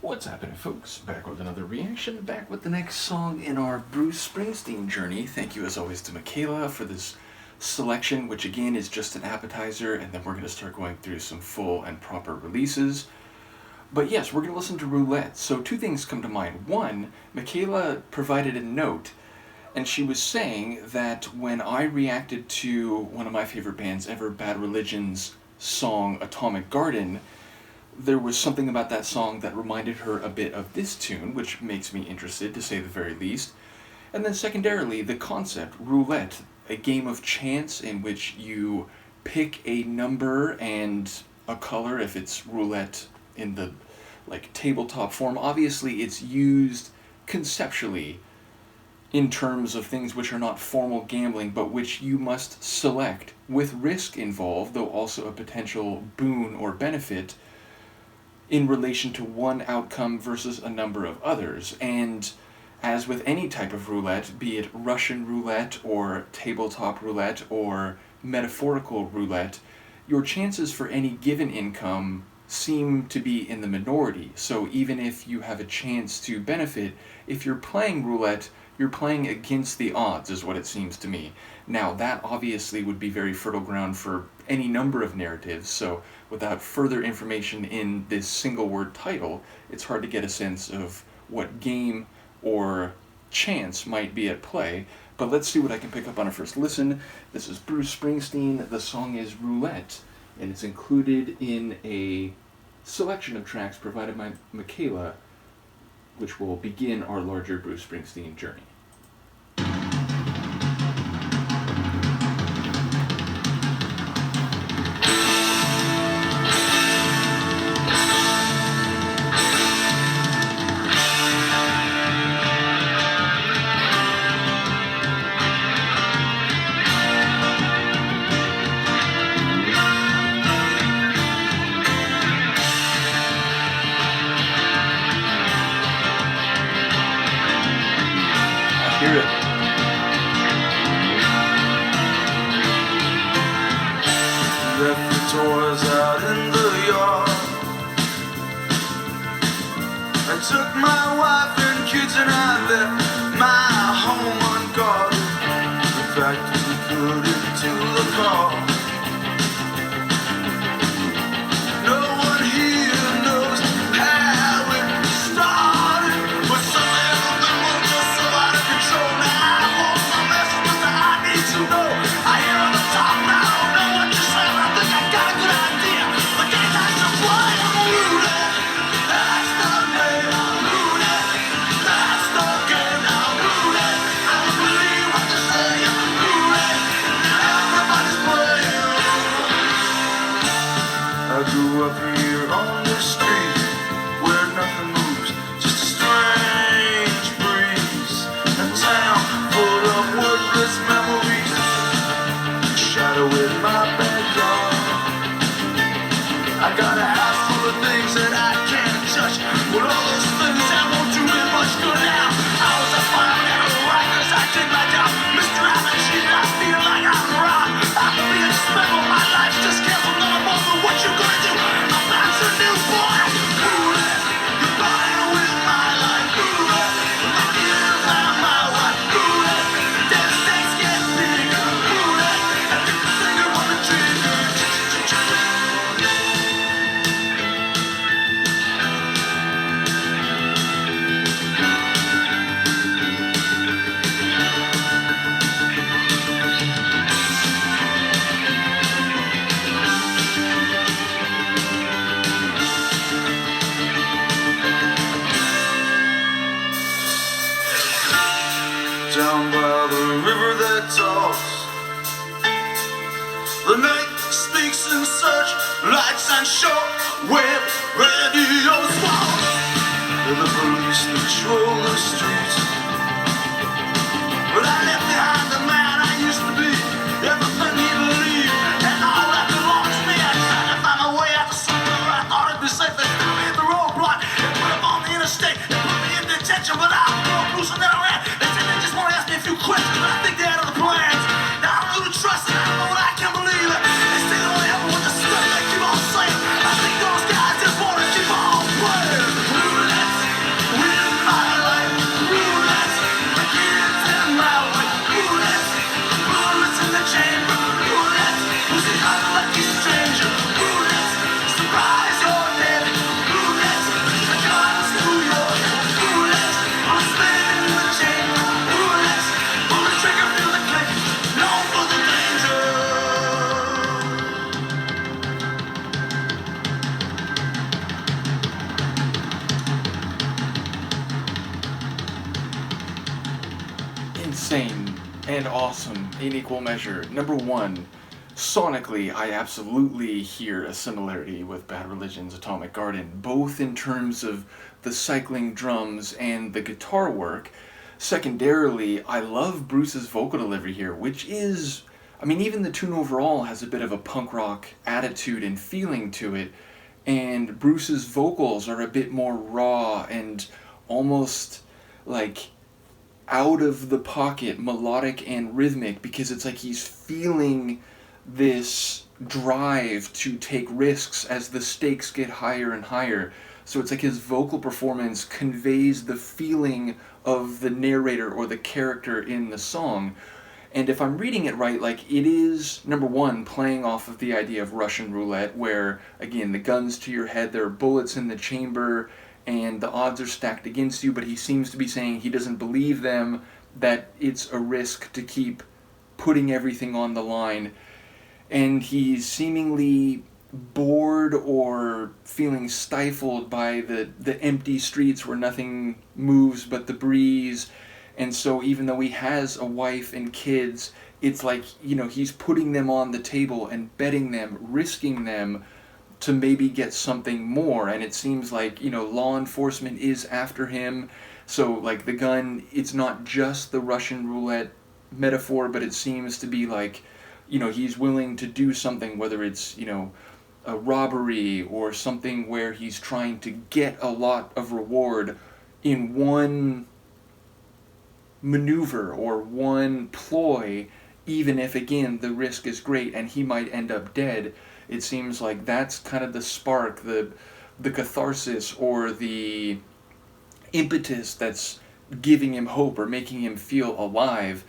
What's happening, folks? Back with another reaction, back with the next song in our Bruce Springsteen journey. Thank you as always to Michaela for this selection, which again is just an appetizer, and then we're going to start going through some full and proper releases. But yes, we're going to listen to Roulette. So two things come to mind. One, Michaela provided a note, and she was saying that when I reacted to one of my favorite bands ever, Bad Religion's song Atomic Garden, there was something about that song that reminded her a bit of this tune, which makes me interested, to say the very least. And then secondarily, the concept, roulette, a game of chance in which you pick a number and a color, if it's roulette in the tabletop form. Obviously it's used conceptually in terms of things which are not formal gambling, but which you must select with risk involved, though also a potential boon or benefit in relation to one outcome versus a number of others. And as with any type of roulette, be it Russian roulette or tabletop roulette or metaphorical roulette, your chances for any given income seem to be in the minority. So even if you have a chance to benefit, if you're playing roulette, you're playing against the odds, is what it seems to me. Now, that obviously would be very fertile ground for any number of narratives, so without further information in this single word title, it's hard to get a sense of what game or chance might be at play. But let's see what I can pick up on a first listen. This is Bruce Springsteen, the song is Roulette, and it's included in a selection of tracks provided by Michaela, which will begin our larger Bruce Springsteen journey. Hear it. Left the toys out in the yard. I took my wife and kids and I left my home unguarded. In fact, we put it to the car. No one here knows how it started, but something of them was just so out of control. Now I want some messages that I need to know. I hear on the top now, I don't know what you're saying. I think I've got a good idea. The game has to play. Roulette, that's the game. Roulette, that's the game. Now roulette, I don't believe what you're saying. Roulette, everybody's playing. I grew up here on the street where nothing moves, just a strange breeze. A town full of worthless memories, a shadow in my backyard. I got a house full of things that I can't touch, but all those things that won't do me much good now. I was a fireman, I was right, 'cause I did my job. Mr. Allen, she I feel like I'm robbed. I could be a spell, my life's just canceled. None of over what you gonna do. I'm back to new boy. Roulette, you're playing with my life. Roulette, my kids and my wife. Roulette, damn stakes get bigger. Roulette, and pick the finger on the trigger. Down by the river that talks, the night speaks in such lights and short wave radios fall. The police patrol the streets, but I left behind the man I used to be. Everything he believed and all that belongs to me. I tried to find my way out to somewhere I thought it'd be safe. They threw me at the roadblock and put up on the interstate and put me in detention, but I broke loose and then I ran. They said they just want to ask me a few questions, but I think they had other plans. Now I don't know who to trust and I don't know what I can believe. They say they only help me with the stuff they keep on saying. I think those guys just want to keep on playing. insane and awesome in equal measure. Number one, sonically, I absolutely hear a similarity with Bad Religion's Atomic Garden, both in terms of the cycling drums and the guitar work. Secondarily, I love Bruce's vocal delivery here, which is, I mean, even the tune overall has a bit of a punk rock attitude and feeling to it, and Bruce's vocals are a bit more raw and almost like out of the pocket, melodic and rhythmic, because it's like he's feeling this drive to take risks as the stakes get higher and higher. So it's like his vocal performance conveys the feeling of the narrator or the character in the song. And if I'm reading it right, like, it is, number one, playing off of the idea of Russian roulette, where, again, the gun's to your head, there are bullets in the chamber, and the odds are stacked against you, but he seems to be saying he doesn't believe them, that it's a risk to keep putting everything on the line. And he's seemingly bored or feeling stifled by the empty streets where nothing moves but the breeze. And so even though he has a wife and kids, it's like, you know, he's putting them on the table and betting them, risking them to maybe get something more. And it seems like, you know, law enforcement is after him. So like the gun, it's not just the Russian roulette metaphor, but it seems to be like, you know, he's willing to do something, whether it's, you know, a robbery or something where he's trying to get a lot of reward in one maneuver or one ploy, even if, again, the risk is great and he might end up dead. It seems like that's kind of the spark, the catharsis or the impetus that's giving him hope or making him feel alive.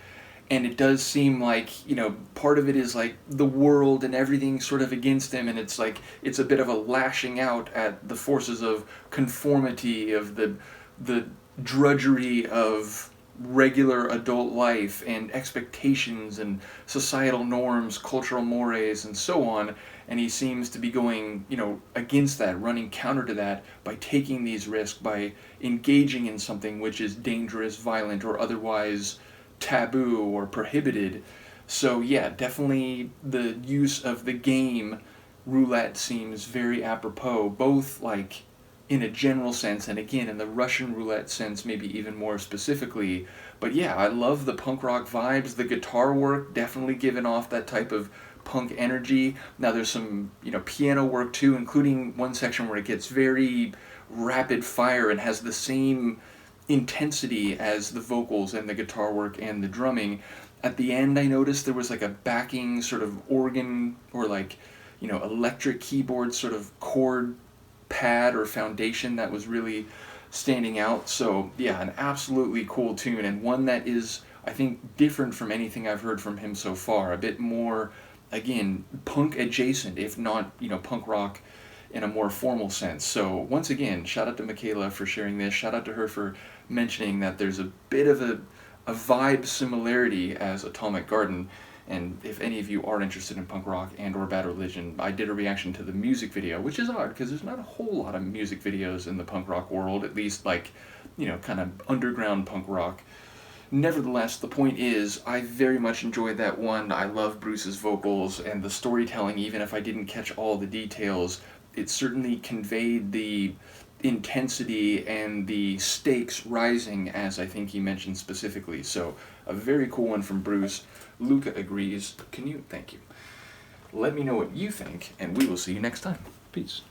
And it does seem like, you know, part of it is like the world and everything sort of against him, and it's like it's a bit of a lashing out at the forces of conformity, of the drudgery of regular adult life and expectations and societal norms, cultural mores, and so on. And he seems to be going, you know, against that, running counter to that by taking these risks, by engaging in something which is dangerous, violent, or otherwise taboo or prohibited. So yeah, definitely the use of the game roulette seems very apropos, both like in a general sense and again in the Russian roulette sense maybe even more specifically. But yeah, I love the punk rock vibes, the guitar work definitely giving off that type of punk energy. Now there's some, you know, piano work too, including one section where it gets very rapid fire and has the same intensity as the vocals and the guitar work and the drumming. At the end I noticed there was like a backing sort of organ or like, you know, electric keyboard sort of chord pad or foundation that was really standing out. So yeah, an absolutely cool tune, and one that is, I think, different from anything I've heard from him so far. A bit more, again, punk adjacent, if not, you know, punk rock in a more formal sense. So once again, shout out to Michaela for sharing this. Shout out to her for mentioning that there's a bit of a vibe similarity as Atomic Garden. And if any of you are interested in punk rock and or Bad Religion, I did a reaction to the music video, which is odd because there's not a whole lot of music videos in the punk rock world, at least like, you know, kind of underground punk rock. Nevertheless, the point is, I very much enjoyed that one. I love Bruce's vocals and the storytelling, even if I didn't catch all the details. It certainly conveyed the intensity and the stakes rising, as I think he mentioned specifically. So, a very cool one from Bruce. Luca agrees. Thank you. Let me know what you think, and we will see you next time. Peace.